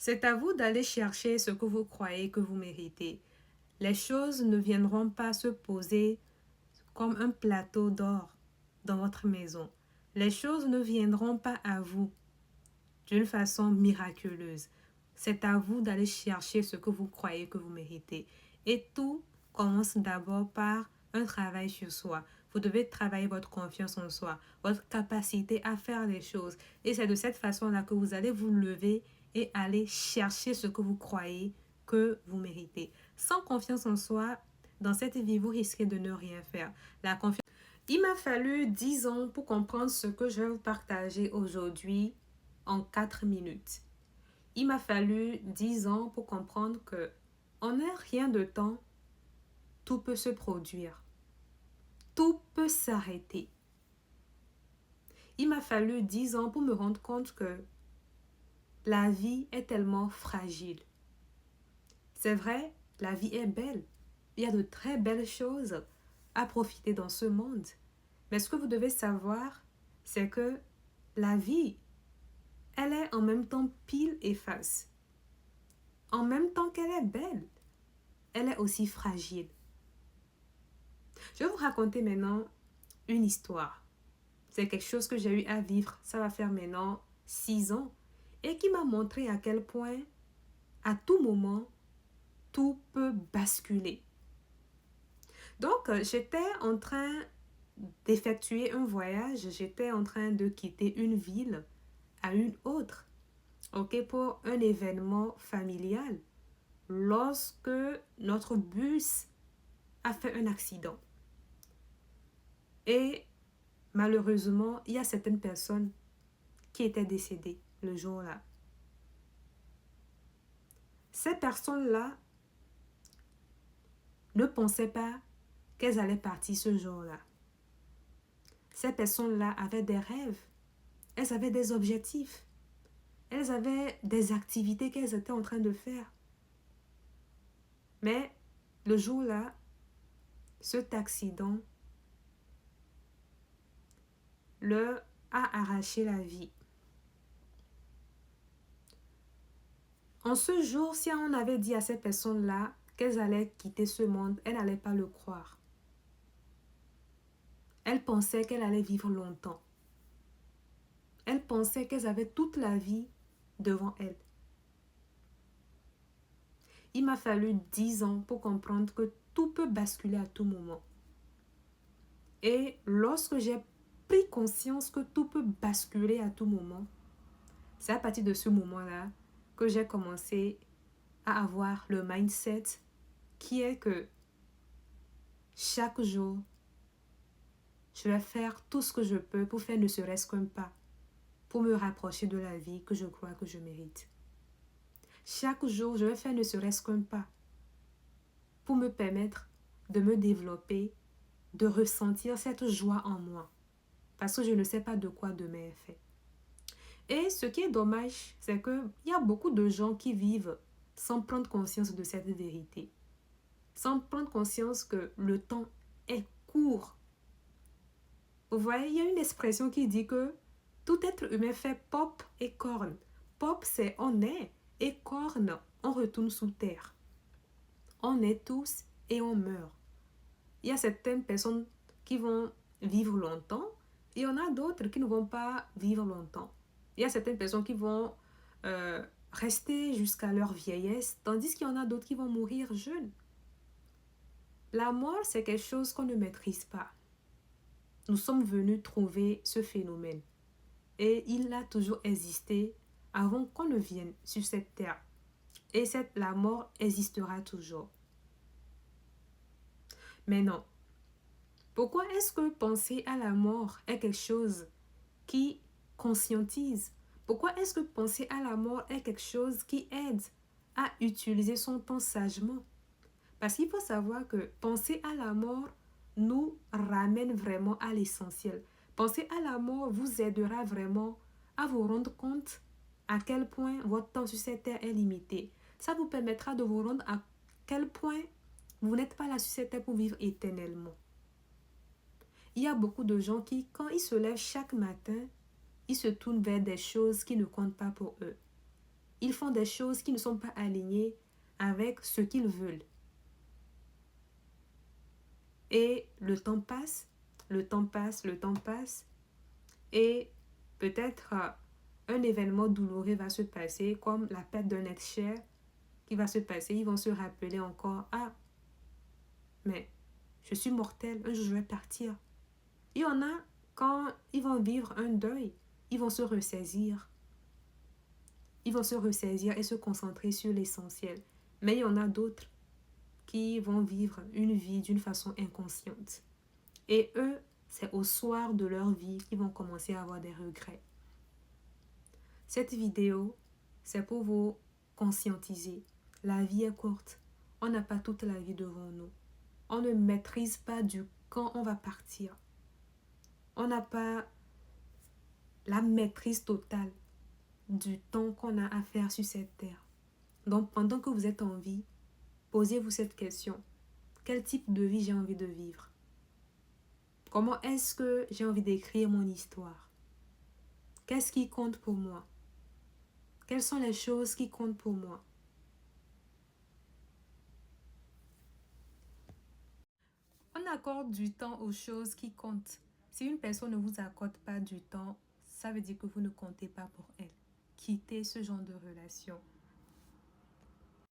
C'est à vous d'aller chercher ce que vous croyez que vous méritez. Les choses ne viendront pas se poser comme un plateau d'or dans votre maison. Les choses ne viendront pas à vous d'une façon miraculeuse. C'est à vous d'aller chercher ce que vous croyez que vous méritez. Et tout commence d'abord par un travail sur soi. Vous devez travailler votre confiance en soi, votre capacité à faire les choses. Et c'est de cette façon-là que vous allez vous lever et aller chercher ce que vous croyez que vous méritez. Sans confiance en soi, dans cette vie, vous risquez de ne rien faire. La confiance. Il m'a fallu 10 ans pour comprendre ce que je vais vous partager aujourd'hui en 4 minutes. Il m'a fallu 10 ans pour comprendre que en un rien de temps, tout peut se produire. Tout peut s'arrêter. Il m'a fallu 10 ans pour me rendre compte que la vie est tellement fragile. C'est vrai, la vie est belle. Il y a de très belles choses à profiter dans ce monde. Mais ce que vous devez savoir, c'est que la vie, elle est en même temps pile et face. En même temps qu'elle est belle, elle est aussi fragile. Je vais vous raconter maintenant une histoire. C'est quelque chose que j'ai eu à vivre, ça va faire maintenant 6 ans, et qui m'a montré à quel point, à tout moment, tout peut basculer. Donc, j'étais en train d'effectuer un voyage, j'étais en train de quitter une ville à une autre, ok, pour un événement familial, lorsque notre bus a fait un accident. Et malheureusement, il y a certaines personnes qui étaient décédées le jour-là. Ces personnes-là ne pensaient pas qu'elles allaient partir ce jour-là. Ces personnes-là avaient des rêves, elles avaient des objectifs, elles avaient des activités qu'elles étaient en train de faire. Mais le jour-là, cet accident leur a arraché la vie. En ce jour, si on avait dit à ces personnes-là qu'elles allaient quitter ce monde, elles n'allaient pas le croire. Elles pensaient qu'elles allaient vivre longtemps. Elles pensaient qu'elles avaient toute la vie devant elles. Il m'a fallu 10 ans pour comprendre que tout peut basculer à tout moment. Et lorsque j'ai pris conscience que tout peut basculer à tout moment, c'est à partir de ce moment-là que j'ai commencé à avoir le mindset qui est que chaque jour, je vais faire tout ce que je peux pour faire ne serait-ce qu'un pas, pour me rapprocher de la vie que je crois que je mérite. Chaque jour, je vais faire ne serait-ce qu'un pas pour me permettre de me développer, de ressentir cette joie en moi. Parce que je ne sais pas de quoi demain est fait. Et ce qui est dommage, c'est qu'il y a beaucoup de gens qui vivent sans prendre conscience de cette vérité. Sans prendre conscience que le temps est court. Vous voyez, il y a une expression qui dit que tout être humain fait pop et corne. Pop, c'est on est, et corne, on retourne sous terre. On est tous et on meurt. Il y a certaines personnes qui vont vivre longtemps et il y en a d'autres qui ne vont pas vivre longtemps. Il y a certaines personnes qui vont rester jusqu'à leur vieillesse, tandis qu'il y en a d'autres qui vont mourir jeunes. La mort, c'est quelque chose qu'on ne maîtrise pas. Nous sommes venus trouver ce phénomène et il a toujours existé avant qu'on ne vienne sur cette terre. Et la mort existera toujours. Mais non. Pourquoi est-ce que penser à la mort est quelque chose qui conscientise? Pourquoi est-ce que penser à la mort est quelque chose qui aide à utiliser son temps sagement? Parce qu'il faut savoir que penser à la mort nous ramène vraiment à l'essentiel. Penser à la mort vous aidera vraiment à vous rendre compte à quel point votre temps sur cette terre est limité. Ça vous permettra de vous rendre à quel point vous n'êtes pas là sur cette terre pour vivre éternellement. Il y a beaucoup de gens qui, quand ils se lèvent chaque matin, ils se tournent vers des choses qui ne comptent pas pour eux. Ils font des choses qui ne sont pas alignées avec ce qu'ils veulent. Et le temps passe, le temps passe, le temps passe. Et peut-être un événement douloureux va se passer, comme la perte d'un être cher qui va se passer. Ils vont se rappeler encore, ah, mais je suis mortel, un jour je vais partir. Il y en a, quand ils vont vivre un deuil, ils vont se ressaisir. Ils vont se ressaisir et se concentrer sur l'essentiel. Mais il y en a d'autres qui vont vivre une vie d'une façon inconsciente. Et eux, c'est au soir de leur vie qu'ils vont commencer à avoir des regrets. Cette vidéo, c'est pour vous conscientiser. La vie est courte. On n'a pas toute la vie devant nous. On ne maîtrise pas du quand on va partir. On n'a pas la maîtrise totale du temps qu'on a à faire sur cette terre. Donc, pendant que vous êtes en vie, posez-vous cette question. Quel type de vie j'ai envie de vivre? Comment est-ce que j'ai envie d'écrire mon histoire? Qu'est-ce qui compte pour moi? Quelles sont les choses qui comptent pour moi? On accorde du temps aux choses qui comptent. Si une personne ne vous accorde pas du temps, ça veut dire que vous ne comptez pas pour elle. Quittez ce genre de relation.